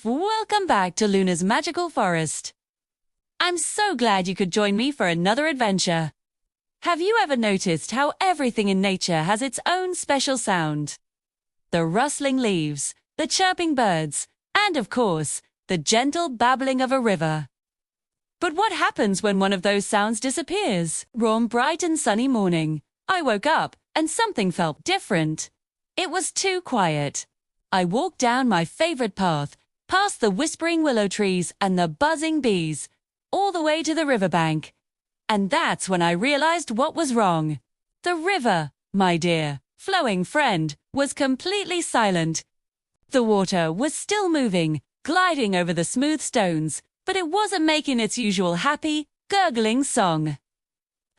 Welcome back to Luna's magical forest. I'm so glad you could join me for another adventure. Have you ever noticed how everything in nature has its own special sound? The rustling leaves, the chirping birds, and of course, the gentle babbling of a river. But what happens when one of those sounds disappears? One bright and sunny morning, I woke up and something felt different. It was too quiet. I walked down my favorite path, past the whispering willow trees and the buzzing bees, all the way to the riverbank. And that's when I realized what was wrong. The river, my dear, flowing friend, was completely silent. The water was still moving, gliding over the smooth stones, but it wasn't making its usual happy, gurgling song.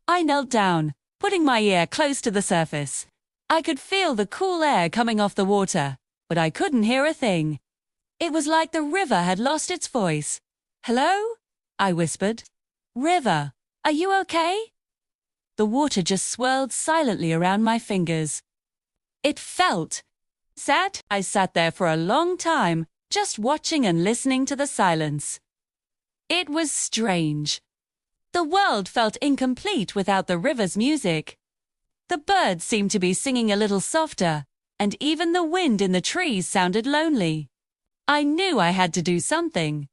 I knelt down, putting my ear close to the surface. I could feel the cool air coming off the water, but I couldn't hear a thing. It was like the river had lost its voice. "Hello?" I whispered. "River, are you okay?" The water just swirled silently around my fingers. It felt sad. I sat there for a long time, just watching and listening to the silence. It was strange. The world felt incomplete without the river's music. The birds seemed to be singing a little softer, and even the wind in the trees sounded lonely. I knew I had to do something.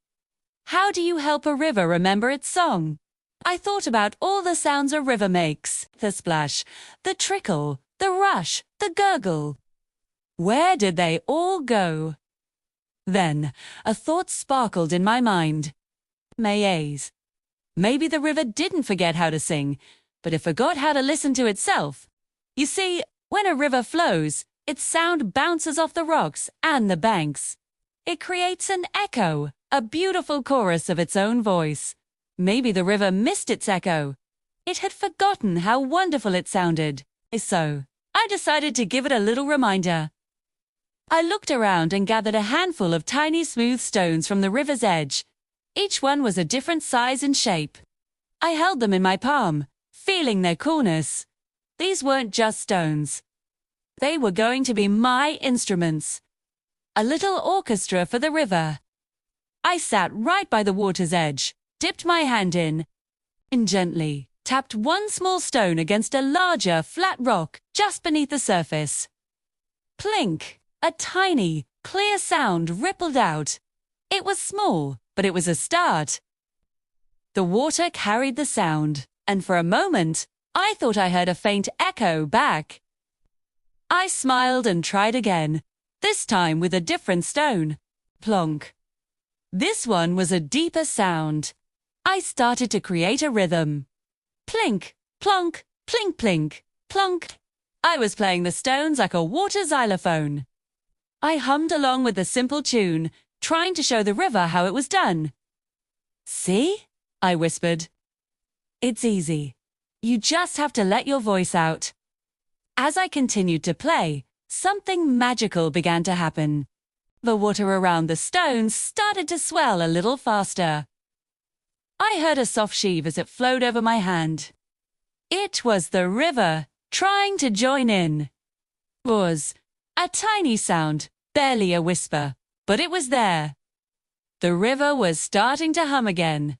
How do you help a river remember its song? I thought about all the sounds a river makes: the splash, the trickle, the rush, the gurgle. Where did they all go? Then a thought sparkled in my mind. Maybe the river didn't forget how to sing, but it forgot how to listen to itself. You see, when a river flows, its sound bounces off the rocks and the banks. It creates an echo, a beautiful chorus of its own voice. Maybe the river missed its echo. It had forgotten how wonderful it sounded. So, I decided to give it a little reminder. I looked around and gathered a handful of tiny smooth stones from the river's edge. Each one was a different size and shape. I held them in my palm, feeling their coolness. These weren't just stones. They were going to be my instruments. A little orchestra for the river. I sat right by the water's edge, dipped my hand in, and gently tapped one small stone against a larger, flat rock just beneath the surface. Plink! A tiny, clear sound rippled out. It was small, but it was a start. The water carried the sound, and for a moment, I thought I heard a faint echo back. I smiled and tried again, this time with a different stone. Plonk. This one was a deeper sound. I started to create a rhythm. Plink, plonk, plink, plink, plonk. I was playing the stones like a water xylophone. I hummed along with the simple tune, trying to show the river how it was done. "See?" I whispered. "It's easy. You just have to let your voice out." As I continued to play, something magical began to happen. The water around the stones started to swell a little faster. I heard a soft sheave as it flowed over my hand. It was the river, trying to join in. It was a tiny sound, barely a whisper, but it was there. The river was starting to hum again.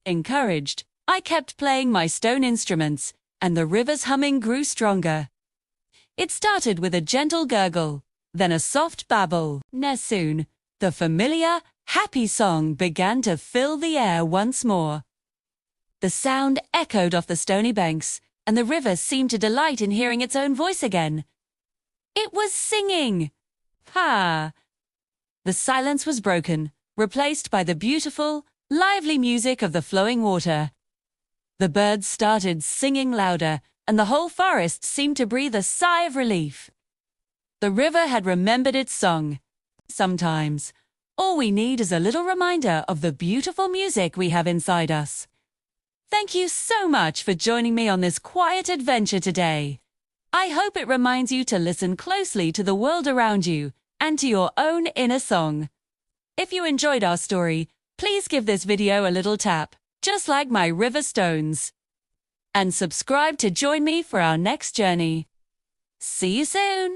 Encouraged, I kept playing my stone instruments, and the river's humming grew stronger. It started with a gentle gurgle, then a soft babble. Soon, the familiar, happy song began to fill the air once more. The sound echoed off the stony banks, and the river seemed to delight in hearing its own voice again. It was singing! Ha! The silence was broken, replaced by the beautiful, lively music of the flowing water. The birds started singing louder, and the whole forest seemed to breathe a sigh of relief. The river had remembered its song. Sometimes, all we need is a little reminder of the beautiful music we have inside us. Thank you so much for joining me on this quiet adventure today. I hope it reminds you to listen closely to the world around you and to your own inner song. If you enjoyed our story, please give this video a little tap, just like my river stones. And subscribe to join me for our next journey. See you soon!